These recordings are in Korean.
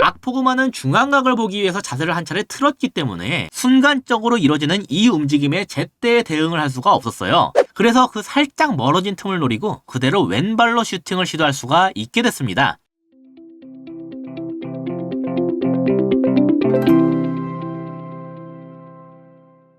악포그만은 중앙각을 보기 위해서 자세를 한 차례 틀었기 때문에 순간적으로 이뤄지는 이 움직임에 제때 대응을 할 수가 없었어요. 그래서 그 살짝 멀어진 틈을 노리고 그대로 왼발로 슈팅을 시도할 수가 있게 됐습니다.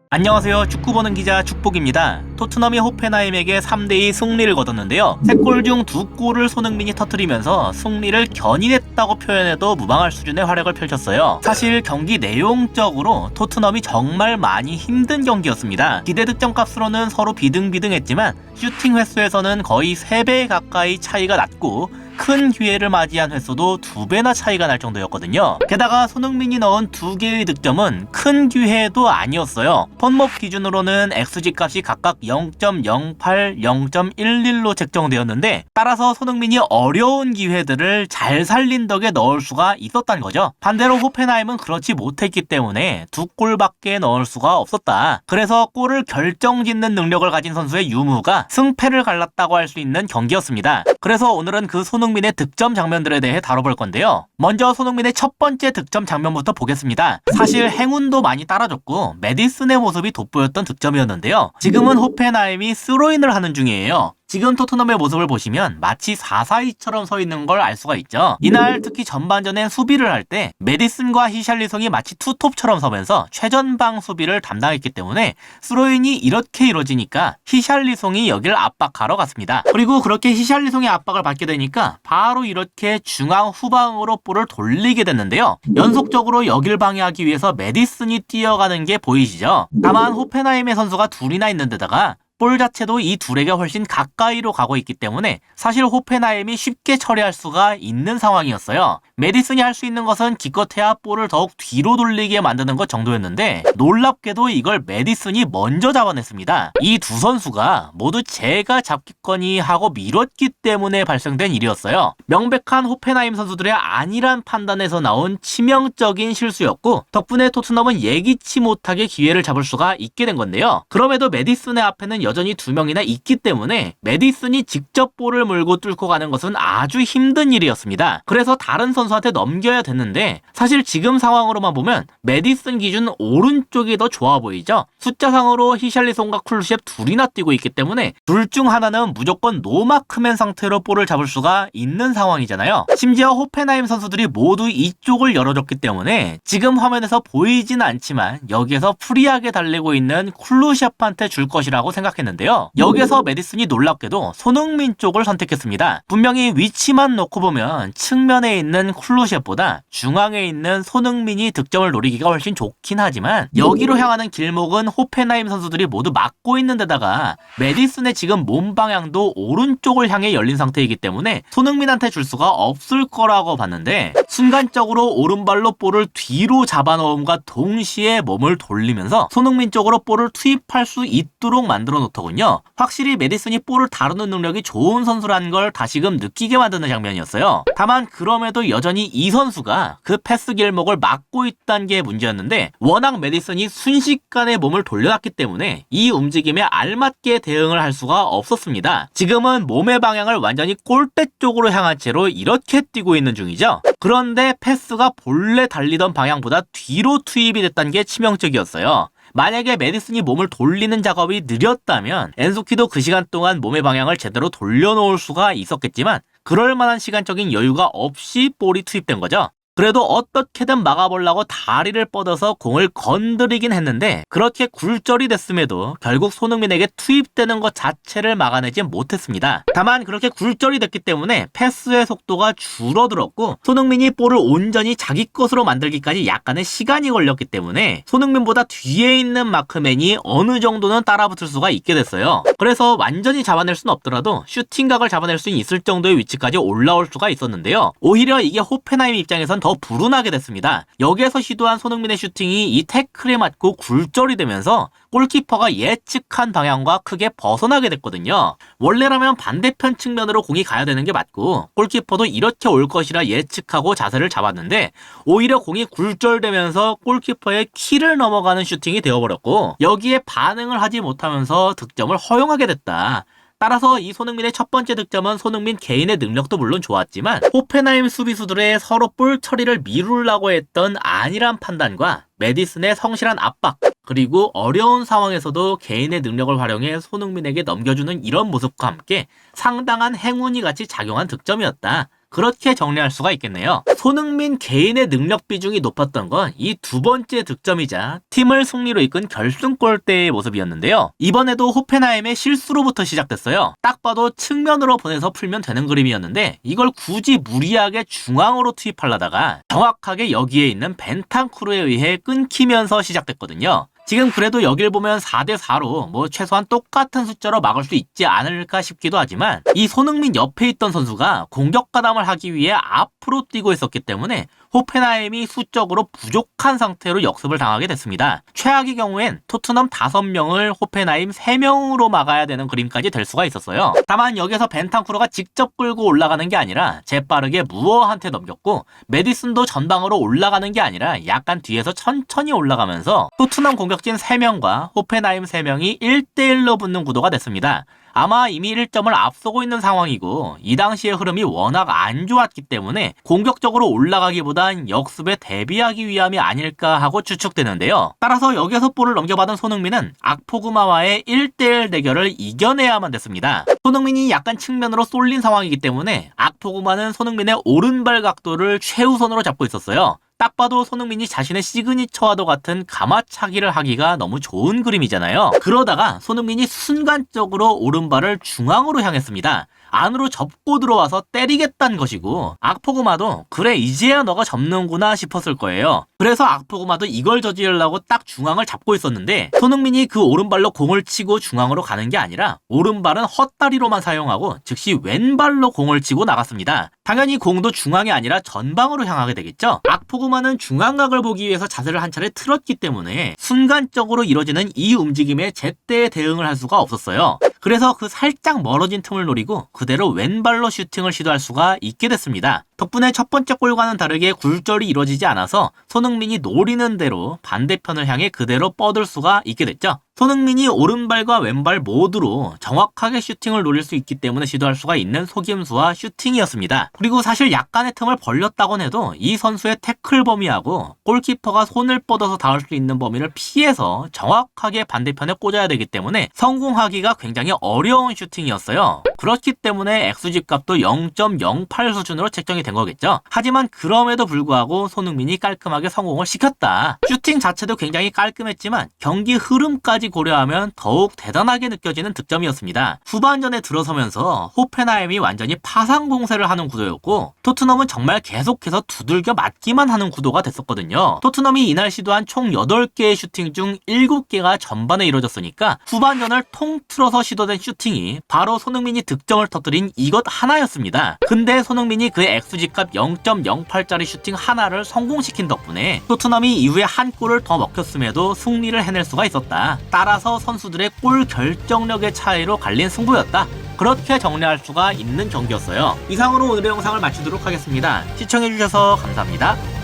안녕하세요. 축구 보는 기자 축복입니다. 토트넘이 호펜하임에게 3대2 승리를 거뒀는데요. 3골 중 2골을 손흥민이 터뜨리면서 승리를 견인했다고 표현해도 무방할 수준의 활약을 펼쳤어요. 사실 경기 내용적으로 토트넘이 정말 많이 힘든 경기였습니다. 기대 득점값으로는 서로 비등비등했지만 슈팅 횟수에서는 거의 3배 가까이 차이가 났고 큰 기회를 맞이한 횟수도 2배나 차이가 날 정도였거든요. 게다가 손흥민이 넣은 2개의 득점은 큰 기회도 아니었어요. 펀몹 기준으로는 XG 값이 각각 0.08, 0.11로 책정되었는데 따라서 손흥민이 어려운 기회들을 잘 살린 덕에 넣을 수가 있었다는 거죠. 반대로 호펜하임은 그렇지 못했기 때문에 2골밖에 넣을 수가 없었다. 그래서 골을 결정짓는 능력을 가진 선수의 유무가 승패를 갈랐다고 할 수 있는 경기였습니다. 그래서 오늘은 그 손흥민의 득점 장면들에 대해 다뤄볼 건데요. 먼저 손흥민의 첫 번째 득점 장면부터 보겠습니다. 사실 행운도 많이 따라줬고 메디슨의 모습이 돋보였던 득점이었는데요. 지금은 호펜하임이 스로인을 하는 중이에요. 지금 토트넘의 모습을 보시면 마치 4-4-2처럼 서 있는 걸 알 수가 있죠. 이날 특히 전반전에 수비를 할 때 메디슨과 히샬리송이 마치 투톱처럼 서면서 최전방 수비를 담당했기 때문에 스로인이 이렇게 이루어지니까 히샬리송이 여길 압박하러 갔습니다. 그리고 그렇게 히샬리송의 압박을 받게 되니까 바로 이렇게 중앙 후방으로 볼을 돌리게 됐는데요. 연속적으로 여길 방해하기 위해서 메디슨이 뛰어가는 게 보이시죠? 다만 호펜하임의 선수가 둘이나 있는 데다가 볼 자체도 이 둘에게 훨씬 가까이로 가고 있기 때문에 사실 호펜하임이 쉽게 처리할 수가 있는 상황이었어요. 메디슨이 할 수 있는 것은 기껏해야 볼을 더욱 뒤로 돌리게 만드는 것 정도였는데 놀랍게도 이걸 메디슨이 먼저 잡아냈습니다. 이 두 선수가 모두 제가 잡겠거니 하고 미뤘기 때문에 발생된 일이었어요. 명백한 호펜하임 선수들의 안일한 판단에서 나온 치명적인 실수였고 덕분에 토트넘은 예기치 못하게 기회를 잡을 수가 있게 된 건데요. 그럼에도 메디슨의 앞에는 여전히 2명이나 있기 때문에 메디슨이 직접 볼을 물고 뚫고 가는 것은 아주 힘든 일이었습니다. 그래서 다른 선수한테 넘겨야 됐는데 사실 지금 상황으로만 보면 메디슨 기준 오른쪽이 더 좋아 보이죠? 숫자상으로 히샬리송과 쿨루셉 둘이나 뛰고 있기 때문에 둘 중 하나는 무조건 노마크맨 상태로 볼을 잡을 수가 있는 상황이잖아요. 심지어 호펜하임 선수들이 모두 이쪽을 열어줬기 때문에 지금 화면에서 보이진 않지만 여기에서 프리하게 달리고 있는 쿨루셉한테 줄 것이라고 생각했는데요. 여기에서 메디슨이 놀랍게도 손흥민 쪽을 선택했습니다. 분명히 위치만 놓고 보면 측면에 있는 쿨루셉보다 중앙에 있는 손흥민이 득점을 노리기가 훨씬 좋긴 하지만 여기로 향하는 길목은 호펜하임 선수들이 모두 막고 있는 데다가 메디슨의 지금 몸 방향도 오른쪽을 향해 열린 상태이기 때문에 손흥민한테 줄 수가 없을 거라고 봤는데 순간적으로 오른발로 볼을 뒤로 잡아넣음과 동시에 몸을 돌리면서 손흥민 쪽으로 볼을 투입할 수 있도록 만들어 놓더군요. 확실히 메디슨이 볼을 다루는 능력이 좋은 선수라는 걸 다시금 느끼게 만드는 장면이었어요. 다만 그럼에도 여전히 이 선수가 그 패스 길목을 막고 있다는 게 문제였는데 워낙 메디슨이 순식간에 몸을 돌려놨기 때문에 이 움직임에 알맞게 대응을 할 수가 없었습니다. 지금은 몸의 방향을 완전히 골대 쪽으로 향한 채로 이렇게 뛰고 있는 중이죠. 그런데 패스가 본래 달리던 방향보다 뒤로 투입이 됐다는 게 치명적이었어요. 만약에 메디슨이 몸을 돌리는 작업이 느렸다면 엔소키도 그 시간 동안 몸의 방향을 제대로 돌려놓을 수가 있었겠지만 그럴 만한 시간적인 여유가 없이 볼이 투입된 거죠. 그래도 어떻게든 막아보려고 다리를 뻗어서 공을 건드리긴 했는데 그렇게 굴절이 됐음에도 결국 손흥민에게 투입되는 것 자체를 막아내지 못했습니다. 다만 그렇게 굴절이 됐기 때문에 패스의 속도가 줄어들었고 손흥민이 볼을 온전히 자기 것으로 만들기까지 약간의 시간이 걸렸기 때문에 손흥민보다 뒤에 있는 마크맨이 어느 정도는 따라붙을 수가 있게 됐어요. 그래서 완전히 잡아낼 수는 없더라도 슈팅각을 잡아낼 수 있을 정도의 위치까지 올라올 수가 있었는데요. 오히려 이게 호펜하임 입장에선 더 불운하게 됐습니다. 여기에서 시도한 손흥민의 슈팅이 이 태클에 맞고 굴절이 되면서 골키퍼가 예측한 방향과 크게 벗어나게 됐거든요. 원래라면 반대편 측면으로 공이 가야 되는 게 맞고 골키퍼도 이렇게 올 것이라 예측하고 자세를 잡았는데 오히려 공이 굴절되면서 골키퍼의 키를 넘어가는 슈팅이 되어버렸고 여기에 반응을 하지 못하면서 득점을 허용하게 됐다. 따라서 이 손흥민의 첫 번째 득점은 손흥민 개인의 능력도 물론 좋았지만 호펜하임 수비수들의 서로 볼 처리를 미루려고 했던 안일한 판단과 메디슨의 성실한 압박, 그리고 어려운 상황에서도 개인의 능력을 활용해 손흥민에게 넘겨주는 이런 모습과 함께 상당한 행운이 같이 작용한 득점이었다. 그렇게 정리할 수가 있겠네요. 손흥민 개인의 능력 비중이 높았던 건 이 두 번째 득점이자 팀을 승리로 이끈 결승골 때의 모습이었는데요. 이번에도 호펜하임의 실수로부터 시작됐어요. 딱 봐도 측면으로 보내서 풀면 되는 그림이었는데 이걸 굳이 무리하게 중앙으로 투입하려다가 정확하게 여기에 있는 벤탄쿠르에 의해 끊기면서 시작됐거든요. 지금 그래도 여길 보면 4대4로 뭐 최소한 똑같은 숫자로 막을 수 있지 않을까 싶기도 하지만 이 손흥민 옆에 있던 선수가 공격 가담을 하기 위해 앞으로 뛰고 있었기 때문에 호펜하임이 수적으로 부족한 상태로 역습을 당하게 됐습니다. 최악의 경우엔 토트넘 5명을 호펜하임 3명으로 막아야 되는 그림까지 될 수가 있었어요. 다만 여기서 벤탄쿠르가 직접 끌고 올라가는 게 아니라 재빠르게 무어한테 넘겼고 메디슨도 전방으로 올라가는 게 아니라 약간 뒤에서 천천히 올라가면서 토트넘 공격진 3명과 호펜하임 3명이 1대1로 붙는 구도가 됐습니다. 아마 이미 1점을 앞서고 있는 상황이고 이 당시의 흐름이 워낙 안 좋았기 때문에 공격적으로 올라가기보단 역습에 대비하기 위함이 아닐까 하고 추측되는데요. 따라서 여기서 볼을 넘겨받은 손흥민은 악포그마와의 1대1 대결을 이겨내야만 됐습니다. 손흥민이 약간 측면으로 쏠린 상황이기 때문에 악포그마는 손흥민의 오른발 각도를 최우선으로 잡고 있었어요. 딱 봐도 손흥민이 자신의 시그니처와도 같은 가마차기를 하기가 너무 좋은 그림이잖아요. 그러다가 손흥민이 순간적으로 오른발을 중앙으로 향했습니다. 안으로 접고 들어와서 때리겠다는 것이고 악포그마도 그래 이제야 너가 접는구나 싶었을 거예요. 그래서 악포그마도 이걸 저지르려고 딱 중앙을 잡고 있었는데 손흥민이 그 오른발로 공을 치고 중앙으로 가는 게 아니라 오른발은 헛다리로만 사용하고 즉시 왼발로 공을 치고 나갔습니다. 당연히 공도 중앙이 아니라 전방으로 향하게 되겠죠. 악포그마는 중앙각을 보기 위해서 자세를 한 차례 틀었기 때문에 순간적으로 이뤄지는 이 움직임에 제때 대응을 할 수가 없었어요. 그래서 그 살짝 멀어진 틈을 노리고 그대로 왼발로 슈팅을 시도할 수가 있게 됐습니다. 덕분에 첫 번째 골과는 다르게 굴절이 이루어지지 않아서 손흥민이 노리는 대로 반대편을 향해 그대로 뻗을 수가 있게 됐죠. 손흥민이 오른발과 왼발 모두로 정확하게 슈팅을 노릴 수 있기 때문에 시도할 수가 있는 속임수와 슈팅이었습니다. 그리고 사실 약간의 틈을 벌렸다곤 해도 이 선수의 태클 범위하고 골키퍼가 손을 뻗어서 닿을 수 있는 범위를 피해서 정확하게 반대편에 꽂아야 되기 때문에 성공하기가 굉장히 어려운 슈팅이었어요. 그렇기 때문에 XG 값도 0.08 수준으로 책정이 된 거겠죠. 하지만 그럼에도 불구하고 손흥민이 깔끔하게 성공을 시켰다. 슈팅 자체도 굉장히 깔끔했지만 경기 흐름까지 고려하면 더욱 대단하게 느껴지는 득점이었습니다. 후반전에 들어서면서 호펜하임이 완전히 파상 공세를 하는 구도였고 토트넘은 정말 계속해서 두들겨 맞기만 하는 구도가 됐었거든요. 토트넘이 이날 시도한 총 8개의 슈팅 중 7개가 전반에 이루어졌으니까 후반전을 통틀어서 시도된 슈팅이 바로 손흥민이 득점을 터뜨린 이것 하나였습니다. 근데 손흥민이 그 XG값 0.08짜리 슈팅 하나를 성공시킨 덕분에 토트넘이 이후에 한 골을 더 먹혔음에도 승리를 해낼 수가 있었다. 따라서 선수들의 골 결정력의 차이로 갈린 승부였다. 그렇게 정리할 수가 있는 경기였어요. 이상으로 오늘의 영상을 마치도록 하겠습니다. 시청해주셔서 감사합니다.